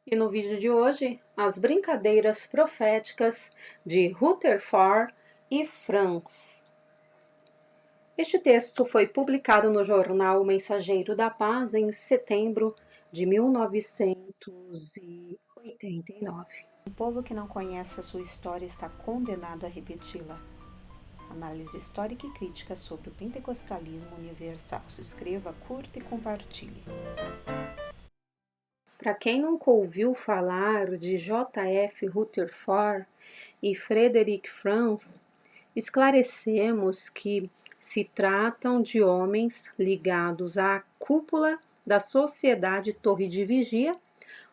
E no vídeo de hoje, as brincadeiras proféticas de Rutherford e Franz. Este texto foi publicado no jornal Mensageiro da Paz em setembro de 1989. Um povo que não conhece a sua história está condenado a repeti-la. Análise histórica e crítica sobre o pentecostalismo universal. Se inscreva, curta e compartilhe. Para quem nunca ouviu falar de J.F. Rutherford e Frederick Franz, esclarecemos que se tratam de homens ligados à cúpula da Sociedade Torre de Vigia,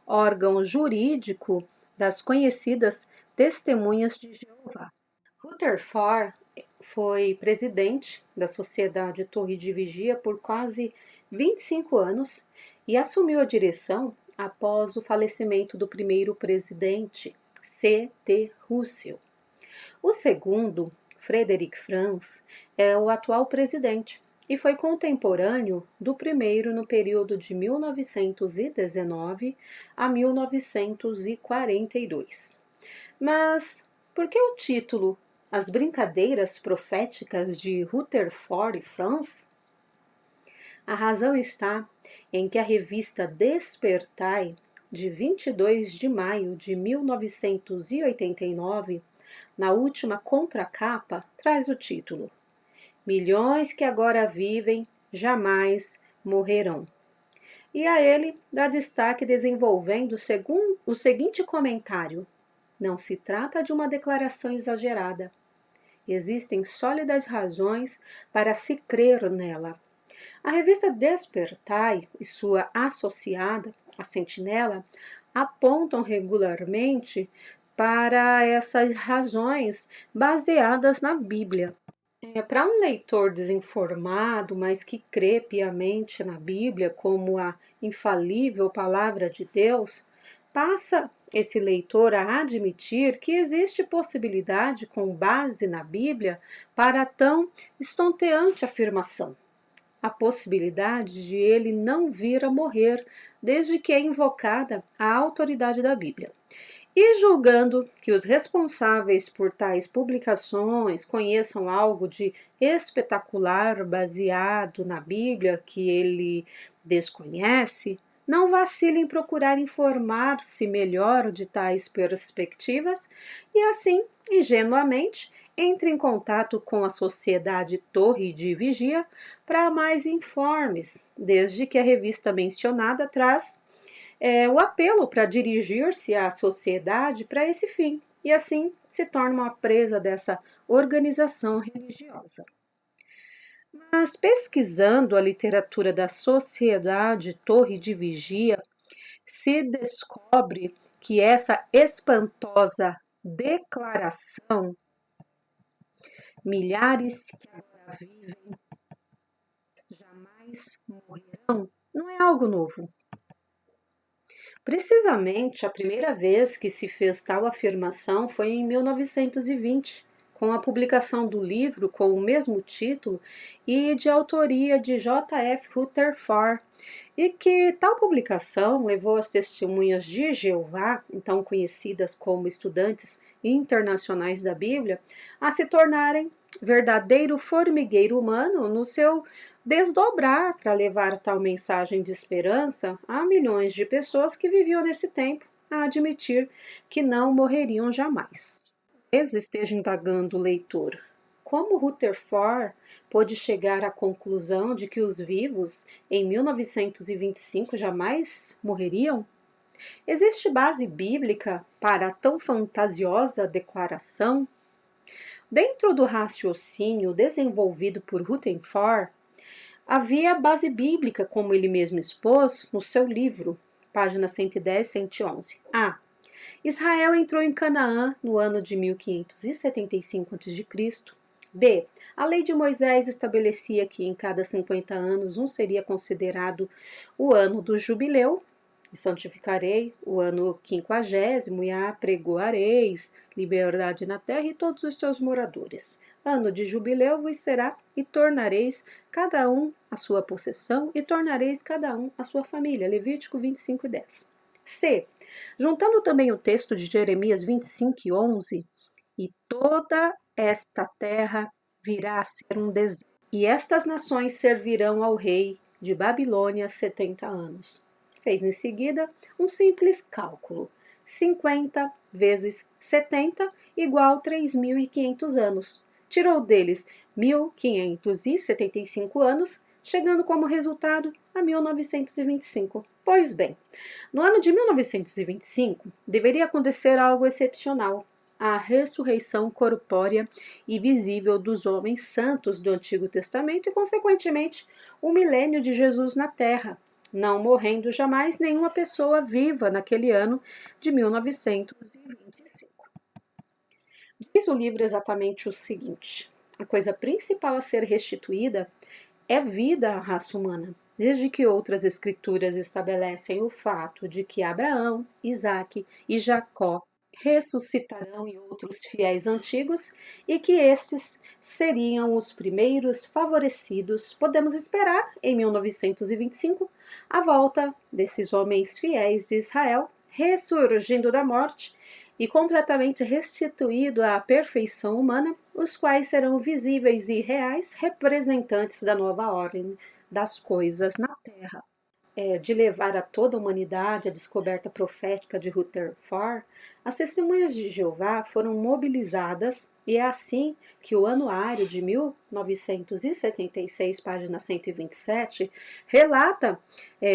órgão jurídico das conhecidas Testemunhas de Jeová. Rutherford foi presidente da Sociedade Torre de Vigia por quase 25 anos e assumiu a direção após o falecimento do primeiro presidente, C.T. Russell. O segundo, Frederick Franz, é o atual presidente e foi contemporâneo do primeiro no período de 1919 a 1942. Mas por que o título As Brincadeiras Proféticas de Rutherford e Franz? A razão está em que a revista Despertai, de 22 de maio de 1989, na última contracapa, traz o título Milhões que agora vivem jamais morrerão. E a ele dá destaque desenvolvendo o seguinte comentário: não se trata de uma declaração exagerada. Existem sólidas razões para se crer nela. A revista Despertai e sua associada, a Sentinela, apontam regularmente para essas razões baseadas na Bíblia. Para um leitor desinformado, mas que crê piamente na Bíblia como a infalível palavra de Deus, passa esse leitor a admitir que existe possibilidade, com base na Bíblia, para tão estonteante afirmação. A possibilidade de ele não vir a morrer, desde que é invocada a autoridade da Bíblia. E julgando que os responsáveis por tais publicações conheçam algo de espetacular baseado na Bíblia que ele desconhece, não vacile em procurar informar-se melhor de tais perspectivas e assim, ingenuamente, entre em contato com a Sociedade Torre de Vigia para mais informes, desde que a revista mencionada traz o apelo para dirigir-se à sociedade para esse fim, e assim se torna uma presa dessa organização religiosa. Mas pesquisando a literatura da Sociedade Torre de Vigia, se descobre que essa espantosa declaração, milhares que agora vivem jamais morrerão, não é algo novo. Precisamente a primeira vez que se fez tal afirmação foi em 1920, com a publicação do livro com o mesmo título e de autoria de J.F. Rutherford, e que tal publicação levou as testemunhas de Jeová, então conhecidas como estudantes internacionais da Bíblia, a se tornarem verdadeiro formigueiro humano no seu desdobrar para levar tal mensagem de esperança a milhões de pessoas que viviam nesse tempo a admitir que não morreriam jamais. Talvez esteja indagando o leitor. Como Rutherford pôde chegar à conclusão de que os vivos em 1925 jamais morreriam? Existe base bíblica para tão fantasiosa declaração? Dentro do raciocínio desenvolvido por Rutherford, havia base bíblica, como ele mesmo expôs no seu livro, páginas 110 e 111. A. Israel entrou em Canaã no ano de 1575 a.C. B. A lei de Moisés estabelecia que em cada 50 anos um seria considerado o ano do jubileu, e santificarei o ano 50º e apregoareis liberdade na terra e todos os seus moradores. Ano de jubileu vos será, e tornareis cada um a sua possessão, e tornareis cada um a sua família. Levítico 25:10. C. Juntando também o texto de Jeremias 25:11, e toda esta terra virá a ser um deserto, e estas nações servirão ao rei de Babilônia 70 anos. Fez em seguida um simples cálculo: 50 vezes 70 igual 3.500 anos. Tirou deles 1.575 anos, chegando como resultado a 1925. Pois bem, no ano de 1925 deveria acontecer algo excepcional: a ressurreição corpórea e visível dos homens santos do Antigo Testamento e, consequentemente, o milênio de Jesus na Terra, não morrendo jamais nenhuma pessoa viva naquele ano de 1925. Diz o livro exatamente o seguinte: a coisa principal a ser restituída é vida à raça humana, desde que outras escrituras estabelecem o fato de que Abraão, Isaque e Jacó ressuscitarão em outros fiéis antigos e que estes seriam os primeiros favorecidos. Podemos esperar, em 1925, a volta desses homens fiéis de Israel, ressurgindo da morte e completamente restituído à perfeição humana, os quais serão visíveis e reais representantes da nova ordem das coisas na Terra. De levar a toda a humanidade a descoberta profética de Rutherford, as testemunhas de Jeová foram mobilizadas e é assim que o Anuário de 1976, página 127, relata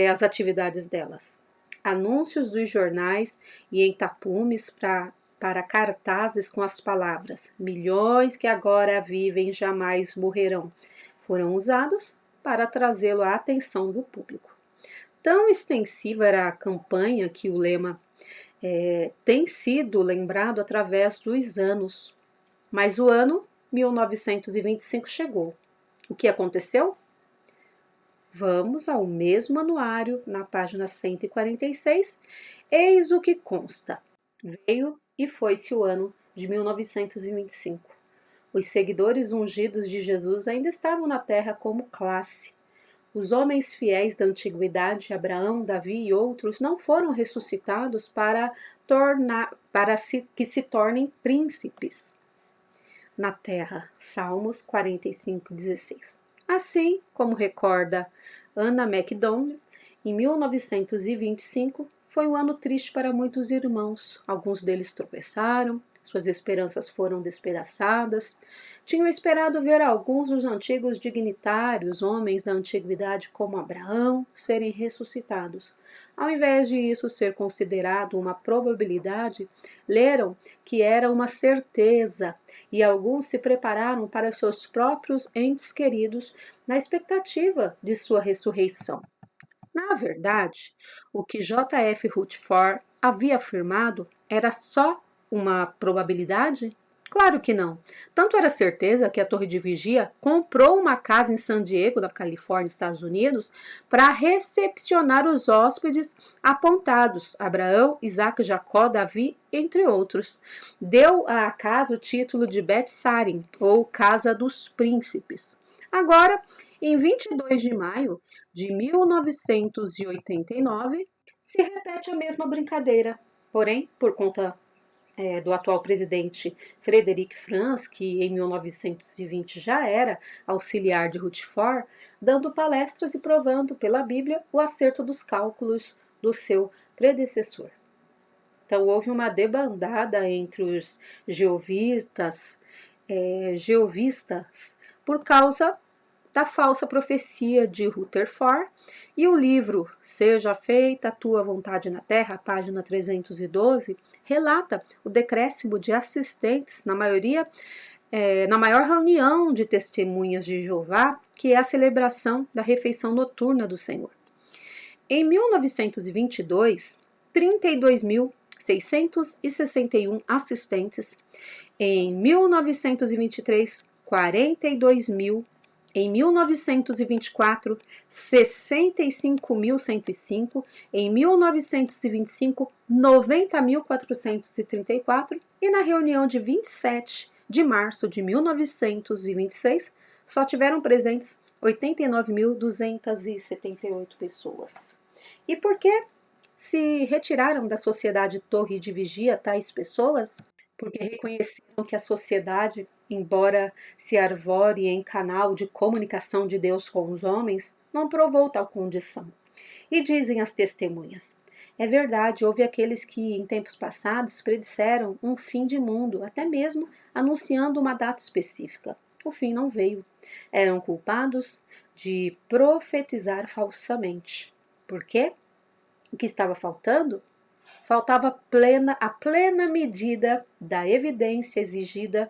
as atividades delas. Anúncios dos jornais e em tapumes para cartazes com as palavras "milhões que agora vivem jamais morrerão" foram usados para trazê-lo à atenção do público. Tão extensiva era a campanha que o lema tem sido lembrado através dos anos. Mas o ano 1925 chegou. O que aconteceu? Vamos ao mesmo anuário, na página 146. Eis o que consta. Veio e foi-se o ano de 1925. Os seguidores ungidos de Jesus ainda estavam na terra como classe. Os homens fiéis da antiguidade, Abraão, Davi e outros, não foram ressuscitados para que se tornem príncipes na terra. Salmos 45:16. Assim como recorda Anna MacDonald, em 1925 foi um ano triste para muitos irmãos. Alguns deles tropeçaram, suas esperanças foram despedaçadas. Tinham esperado ver alguns dos antigos dignitários, homens da antiguidade como Abraão, serem ressuscitados. Ao invés de isso ser considerado uma probabilidade, leram que era uma certeza e alguns se prepararam para seus próprios entes queridos na expectativa de sua ressurreição. Na verdade, o que J.F. Rutherford havia afirmado era só uma probabilidade? Claro que não. Tanto era certeza que a Torre de Vigia comprou uma casa em San Diego, na Califórnia, Estados Unidos, para recepcionar os hóspedes apontados, Abraão, Isaque, Jacó, Davi, entre outros. Deu à casa o título de Bet-Sarim, ou Casa dos Príncipes. Agora, em 22 de maio de 1989, se repete a mesma brincadeira, porém, por conta do atual presidente Frederic Franz, que em 1920 já era auxiliar de Rutherford, dando palestras e provando pela Bíblia o acerto dos cálculos do seu predecessor. Então houve uma debandada entre os jeovistas por causa da falsa profecia de Rutherford, e o livro Seja Feita a Tua Vontade na Terra, página 312, relata o decréscimo de assistentes na maior reunião de testemunhas de Jeová, que é a celebração da refeição noturna do Senhor. Em 1922, 32.661 assistentes. Em 1923, 42.000. Em 1924, 65.105, em 1925, 90.434 e na reunião de 27 de março de 1926, só tiveram presentes 89.278 pessoas. E por que se retiraram da sociedade torre de vigia tais pessoas? Porque reconheceram que a sociedade, embora se arvore em canal de comunicação de Deus com os homens, não provou tal condição. E dizem as testemunhas: é verdade, houve aqueles que, em tempos passados, predisseram um fim de mundo, até mesmo anunciando uma data específica. O fim não veio. Eram culpados de profetizar falsamente. Por quê? O que estava faltando? Faltava a plena medida da evidência exigida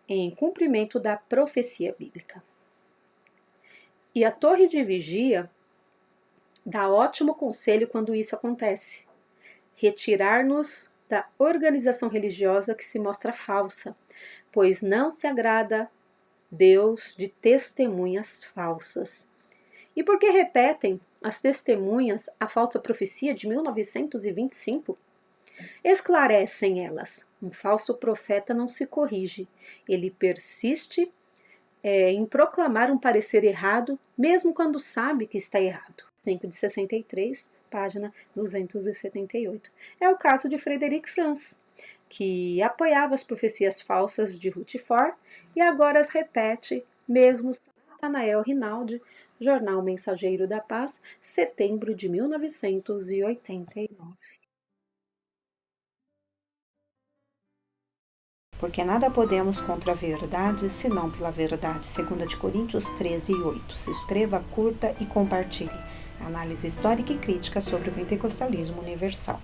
em cumprimento da profecia bíblica. E a torre de vigia dá ótimo conselho quando isso acontece. Retirar-nos da organização religiosa que se mostra falsa, pois não se agrada Deus de testemunhas falsas. E por que repetem as testemunhas a falsa profecia de 1925? Esclarecem elas. Um falso profeta não se corrige. Ele persiste em proclamar um parecer errado, mesmo quando sabe que está errado. 5 de 63, página 278. É o caso de Frederic Franz, que apoiava as profecias falsas de Rochefort e agora as repete, mesmo Nathanael Rinaldi, Jornal Mensageiro da Paz, setembro de 1989. Porque nada podemos contra a verdade, senão pela verdade. 2 Coríntios 13:8. Se inscreva, curta e compartilhe. Análise histórica e crítica sobre o pentecostalismo universal.